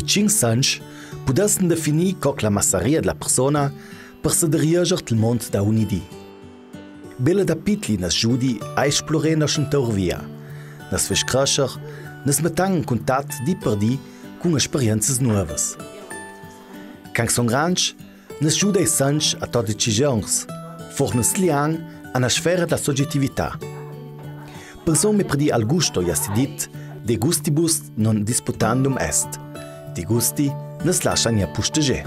cinque sanch pudessem definir coc la massaria de la persona per se dirigere il mondo da unidi. Bella da pitli nas giudi a esplorare nos via, nas fes crescer, nas metan in contatto di per di con esperienze nuove. Quand son ranch, nas giuda i sanch a to decisions, fornes liang a na sfera da soggettività. Persone predi al gusto jassidit, de gustibus non disputandum est. De gusti nas lascian ja pustegè.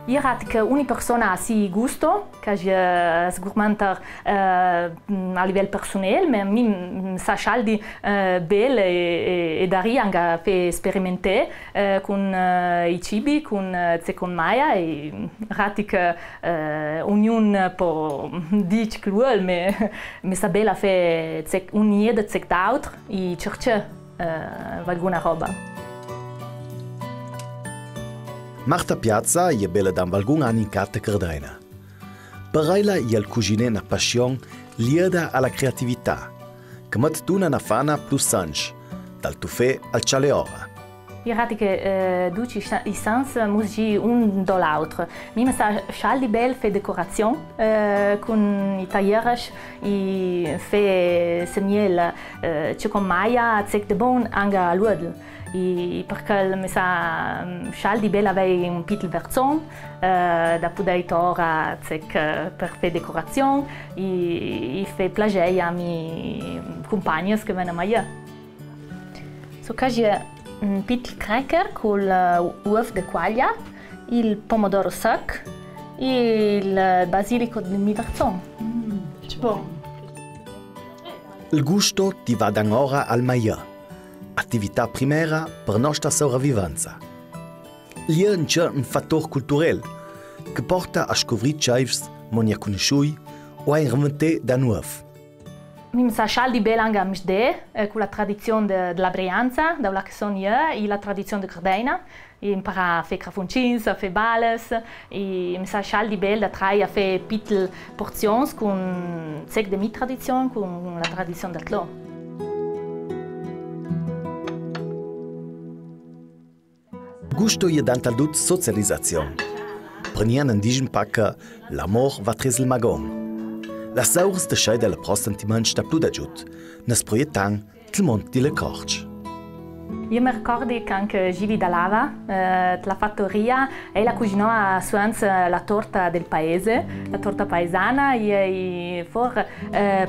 Io rati che ogni persona ha si gusto, che è sicuramente a livello personale, ma mi sa scialdi bene e dare anche per sperimentare con i cibi, con secondo me, e rati che ognuno può dire che vuole, ma sa bene fare ogni da zec d'altro e cercare qualcuna roba. Marta Piazza je bella da alcun anni in carta cardena. Per lei je il cucine una passione lieta alla creatività, che mette una na fana plus sanch, dal tufè al cialeora. Io rati che duci i sens musgi un dall'altro. Mi sa scialdi bel fe decorazione con i taglieres e fe semiel ciocommaia zec de bon anche a l'uodel. E perché mi sa scialdi bel avei un pitel verzon da poter ora per fare decorazione e fe piacere a mi compagni che vengono mai. So che un pitel cracker con l'uovo di quaglia, il pomodoro sec e il basilico di mi verzon. Buon. Il gusto ti va da ora al meglio. Attività primaria per nostra sopravvivenza. Lì c'è un fattore culturale che porta a scoprire chefs non conosciuti o a inventare da nuovo. Mi sa scialdi bel anche a misde con la tradizione della Brianza, da la che sono io, e la tradizione di Cardena. Impara a fare crafoncins, a fare bales, e mi sa scialdi bel da trai a fare piccole porzioni con sec de mi tradizione, con la tradizione del Tlo. Gusto je dan taldut socializazione. Prenian digen pacca l'amor va tres il magon. La saurs de scheide la prostantiments sta plu d'agiut, nes proietan il mont di le corci. Io mi ricordo che anche Givi da Lava, la fattoria, e la cucinò a Suanza la torta del paese, la torta paesana, e for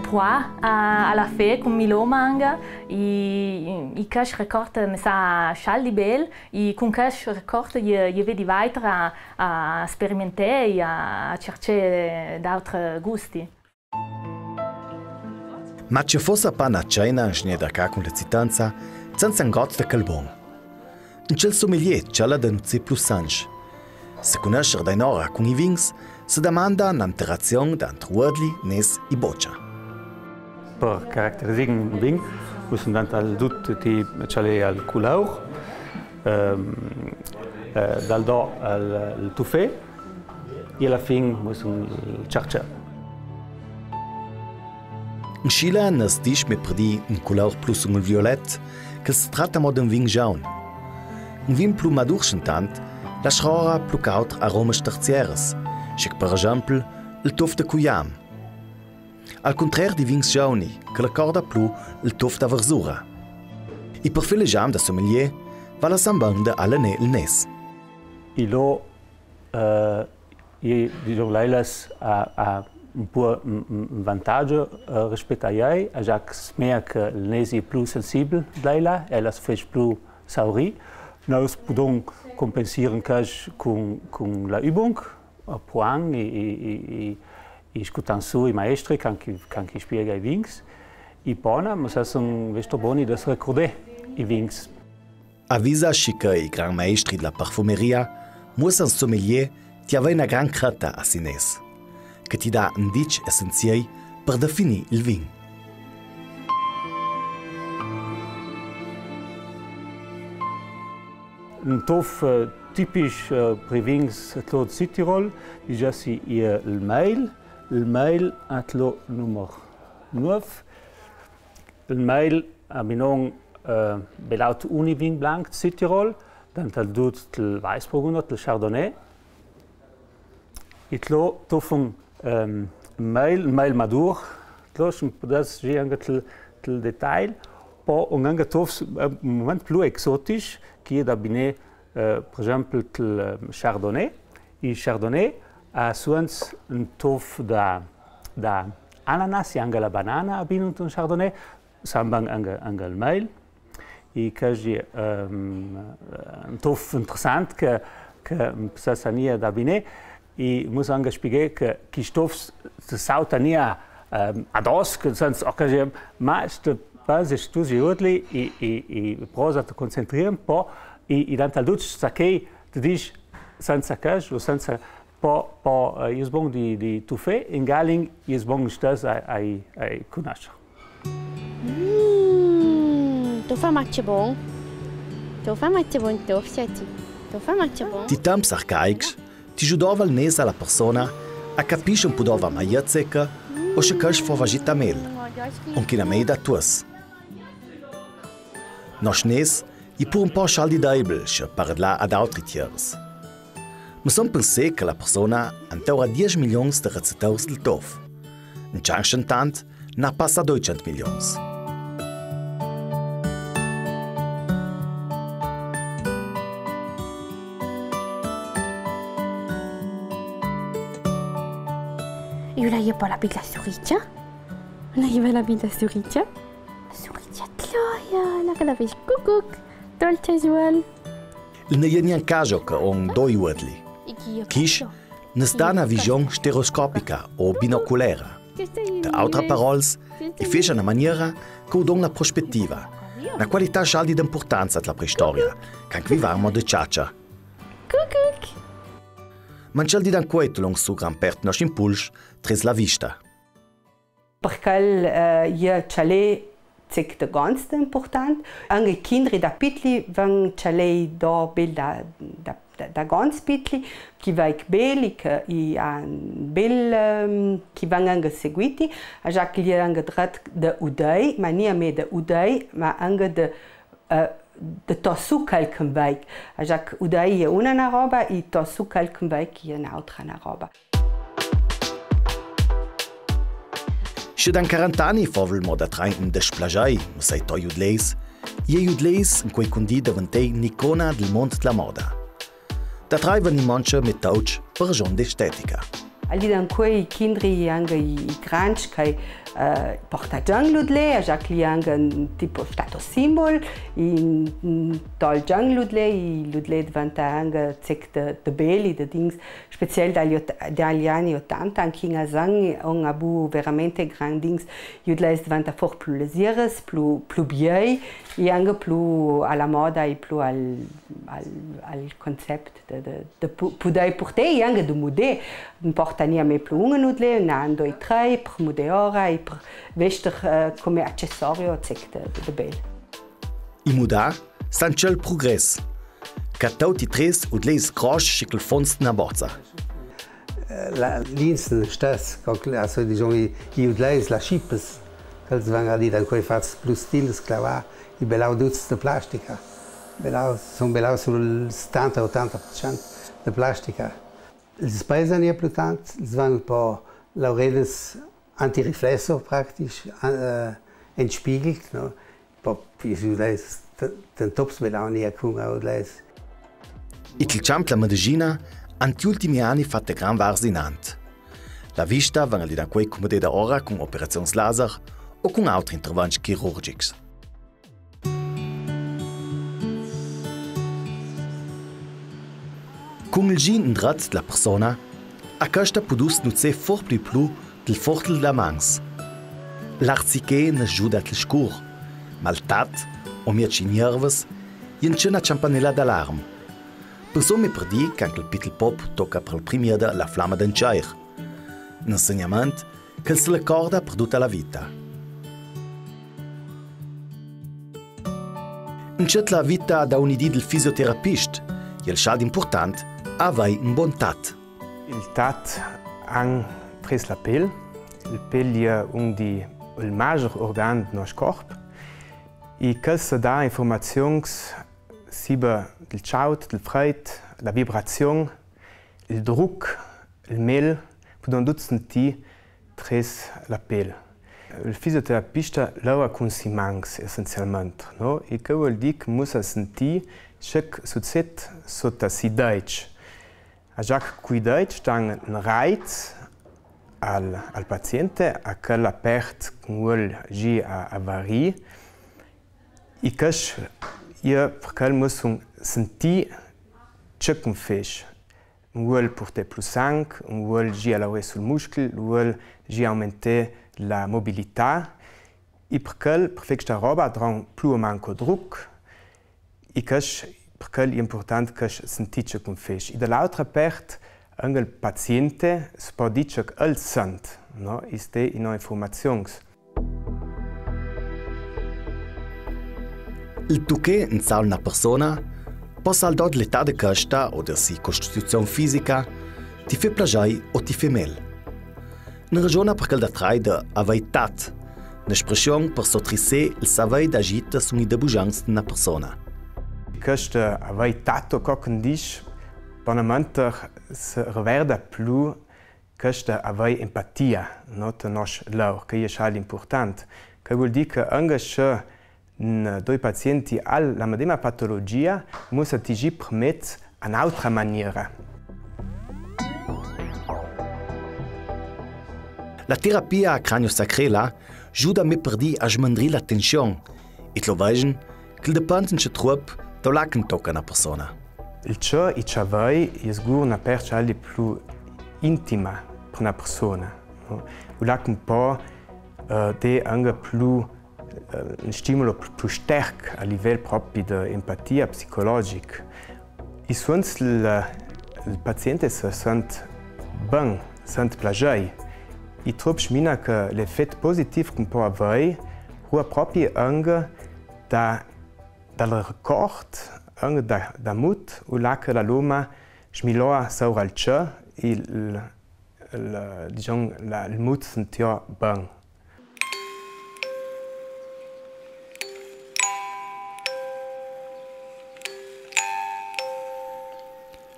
proa alla fe con milomanga, e cash ricordo mi sa scialdi bel, e con cash ricordo io vedi weiter a sperimentare e a cercare d'altri gusti. Ma ci fosse pana cena schneda ca con la citanza, senza un gozzo di calbon. In quel sommelier c'è la denunzia plus sanch. Se conoscere da un'ora con i vins, si domanda un'interazione tra uodli, nes e boccia. Per caratterizzare un vin, bisogna dare tutti al couleur, dal do al tufè e alla fine bisogna cercare. In Chile nas dish me predi un couleur plus un violet, che si tratta di un vin jaun. Un vin più madurschentant lascerà più cautri aromi terziaris, come per esempio il tof de cuyam. Al contrario di vins jauni, che ricorda più il tof da versura. E per file jam da sommelier, va la sambanda alla ne il nes. E lo, diciamo, leilas a un po' un vantaggio rispetto a lei, già che il nesi è più sensibile a lei, e la fa più sauri. Noi possiamo compensare con la übung, apprendere e ascoltare su i maestri che spiegano i vins. E poi, ma sono buoni da ricordare i vins. Avvisa che i grandi maestri della parfumeria, un sommelier ti aveva una gran creta a sines, che ti dà un dic essenziale per definire il vin. Un tof tipico per i vins di Südtirol è il Meil. Il Meil è il numero 9. Il Meil ha belaut uni vin blanc di Südtirol, Dantal dut il Weißburgunder, il Chardonnay. Itlo tofum mail madur, tlo das je anche il detail, po un anche tofs un moment più exotisch, qui est d'abiner per esempio il Chardonnay. Il Chardonnay ha suons un tof da ananas e anche la banana abbinut un Chardonnay, sambang anche il mail. E quasi un tof interessant che sa sania d'abiner. E muss anche spiegare che Christoph se sautania ados, che senza occasione, ma sta base studi utili e prosa te concentrare un po' e dan tal duc sa che ti dici senza caso o senza po is bon di tufe in galing is bon stas ai conoscere. Tu fa matche bon. Tu fa matche bon tu fseti. Tu fa matche bon. Ti temps arcaics ti ajudava nesa la persona a capisce un podova maiazeca o se cash fovagita mel, un china mei da tuas. Nos nes e pur un po' scialdi d'aibel se parla ad altri tiers. Ma son pensé che la persona anteura 10 milions de recetaus del tof. In Changshantant na passa 200 milions. Io la io la bit la suricia. La io la bit la suricia. Suricia tloia, la che la vis cucuc. Dolce zuel. Il ne jeni an caso che on doi uedli. Kish ne sta una visione stereoscopica o binoculera. De altre parols, i fece una maniera che don la prospettiva, una qualità scialdi d'importanza della preistoria, che vivamo de ciaccia. Cucuc. Man scialdi dan quet long su gran pert nos impuls tres la vista. Perché io c'è c'est de ganz important. Anche kindri da pitli van c'è da bel da ganz pitli, che va bel che i an bel che van anche seguiti, a già che gli anche drat de udai, ma nie me de udai, ma anche de tossu calcun vaik. A già che udai è una roba e tossu calcun vaik è un'altra roba. Se dan 40 anni fovel mo da train desplagiai, ma sai to judleis, je judleis in quei condi davantei n'icona del mond della moda. Da traivan i manche mit tauch per ragion d'estetica. Ali dan quei kindri anche i granch che porta giangludle, a già che anche un tipo status symbol, in tol giangludle, i ludle diventa anche de belli, de dings, speziell dagli anni 80, anche in Asang, on abu veramente gran dings, judle diventa fort più lesieres, più biei, e anche più alla moda e più al concept de pudai portei, e anche de mude, porta nie me più un nudle, nan doi tre, per mude ora, e per vester come accessorio de bel. I muda stan c'è il progress. Catauti tres udleis grosch schickel fonst na borza. L'insten stas, also diciamo i udleis la chipes, che vanno lì da quei fats più stili sclava, i belau duz de plastica. Sono belau sul 70-80% de plastica. Les paesi nie più tant, vanno un po' laureles antiriflesso praktisch entspiegelt, no? Den tops belau nie cum udleis. Il camp la medicina anti ultimi anni fatte gran varsinant. La vista vanno lì da quei comode da ora con operazioni laser o con altri interventi chirurgici. Con il gin in drat della persona, a questa podus nuze fort più del fortel da mans. L'arziche ne giuda del scur, maltat o miaci nervos, jen c'è una campanella d'alarm. Persone per di che anche il Pittel Pop tocca per il primiera la flamma d'un ciair. Un insegnamento che se le corda per tutta la vita. In c'è la vita da un'idea del fisioterapista, e il scald importante avai un buon tat. Il tat ang pres la pell. Il pell è il maggior organ del nostro corpo. E che se dà informazioni siba il chaut, il fred, la vibrazione, il druc, il mel, poden tutti sentire tres la pelle. Il fisioterapista lavora con si manx essenzialmente, no? E che vuol dire che musa sentire che succede sotto si deutsch. A già qui deutsch dan un reiz al paziente a che la perte vuol gi a vari e che io perché musa sentire che con fece. Vuol porter più sangue, vuol gi a lavorare sul muscolo, vuol gi aumentare la mobilità e perché questa roba ha più o meno druc e perché è importante che sentire con fece. E dall'altra parte, anche il paziente si può dire che il sente, no? E queste sono informazioni. Il tocche in una persona può saltare l'età di questa o di sua costituzione fisica, ti fa piacere o ti fa male. Una ragione perché da traide aveitat, un'espressione per sottrisere il savei d'agita sui debugianze di una persona. Questa aveitat o qualche dice, banalmente si riverde più questa avei empatia, no, del nostro lavoro, che è importante. Che vuol dire che anche se due pazienti hanno la medesima patologia, mussi ti permettere un'altra maniera. La terapia craniosacrela aiuta a me perdi a smandri la tensione e lo vedono che il dipendente trup da che tocca una persona. Il ciò e ciò vai è sicuro una percentuale più intima per una persona. No? Un po' di anche più un stimolo più sterk a livello proprio di empatia psicologica. E sonst il paziente si sente bene, si sente piacere. E trovo che l'effetto positivo che può avere è proprio anche dal ricordo, anche da mood, o là che la loma smilora saura al ciò e il mood sentia bene.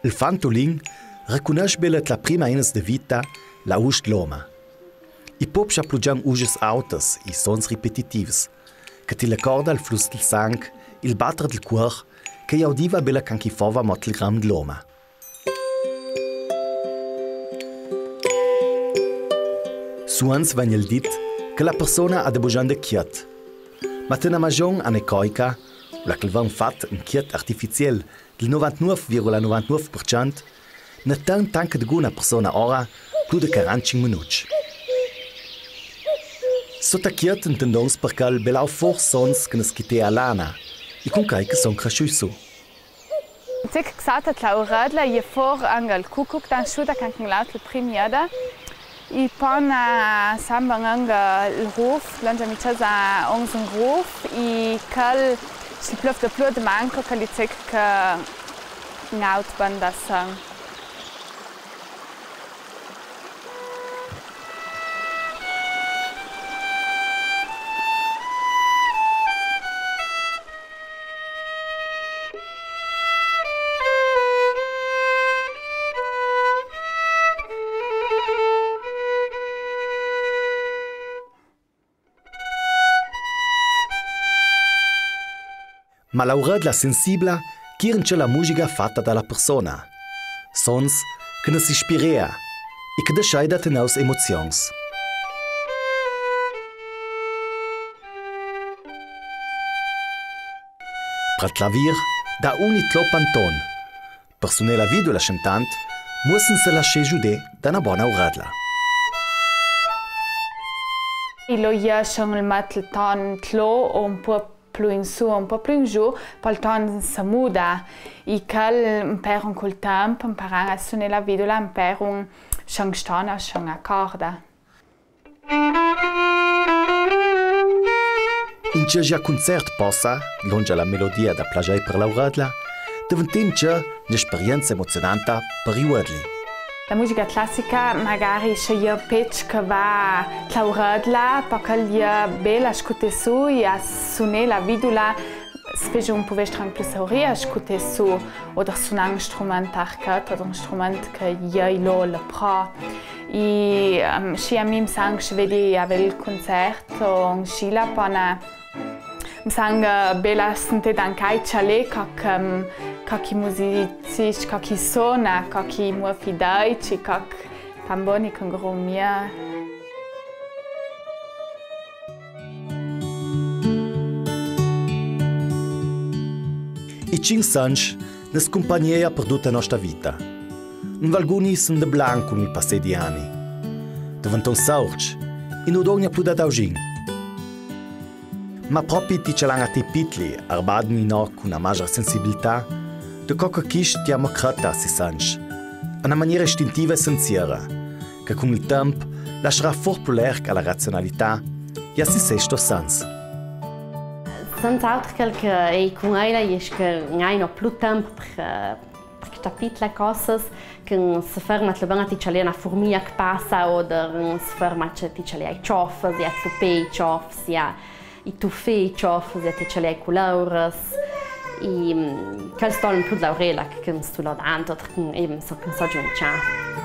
Il fantolin riconosce bene la prima ines de vita la ust loma. I popscha plugiam uges autos e sons repetitivs, che ti ricorda il flusso del sangue, il battere del cuore, che audiva bella canchi fova mot il gram de loma. Suans van il dit che la persona ha de bojan de chiat, ma tena magion anecoica, la che van fat un chiat artificiel del 99,99%, ne tanca de guna persona ora più de 45 minuti. Sottachiat intendons perché il belau for sons che ne schitte a lana e con cai che son cresciuto. Tek xata tlaurada je for angal kukuk dan shuda kan laut le premiada. I pon samba anga il roof, lanja mi chaza ons un roof i kal si pluf de plur de manco kali tek ngaut bandasang. Ma l'auredla sensibla chierince la musica fatta dalla persona, sons che ne si ispirea e che descheida tenaus emozions. Per clavier da unitlo panton. Per suonare la video la chantant, mussen se lasciare giudè da una buona auredla. Ilo jescion il mat il ton tlo un po' più in su, un po' più in giù, poi il ton si muda. E cal per un col tempo, imparare a suonare la videola, per un shangstona, shang accorda. In già concert possa, longe la melodia da plagiare per l'auredla, diventince un'esperienza emozionante per i uedli. La musica classica magari c'è io pitch che va l'auredla, perché io bella ascolta su e a suonare la videola se fece un po' strang plus teoria, ascolta su oder su un strumento arcat oder un strumento che io lo pro. E și a mim sang și vedi avel concerto în Scila până sang bela sente dan kai chale kaki muzici kaki sona kaki mu fidai ci kak tamboni con gromia. I 5 anni nes compagnia perduta nostra vita. Un valguni sunt de blanco mi passé di anni. Davanton saurci, in udogna pluda daugin. Ma proprio ti ce l'hanno pitli, arbadni no con una maggiore sensibilità, de coca chis tiamo crata si sanch, una maniera istintiva e sincera, che con il tempo lascerà forpuler alla razionalità e a si sesto sens. Senz'altro che è con lei è che non hai più tempo per capire cose che si ferma a bene ti c'è una formica che passa o si ferma che ti c'è i cioffi, si ha i cioffi, si ha i tuffi cioffi, si ha ti c'è i colori e che sto in più l'aurela che sto laudando, che so che so già.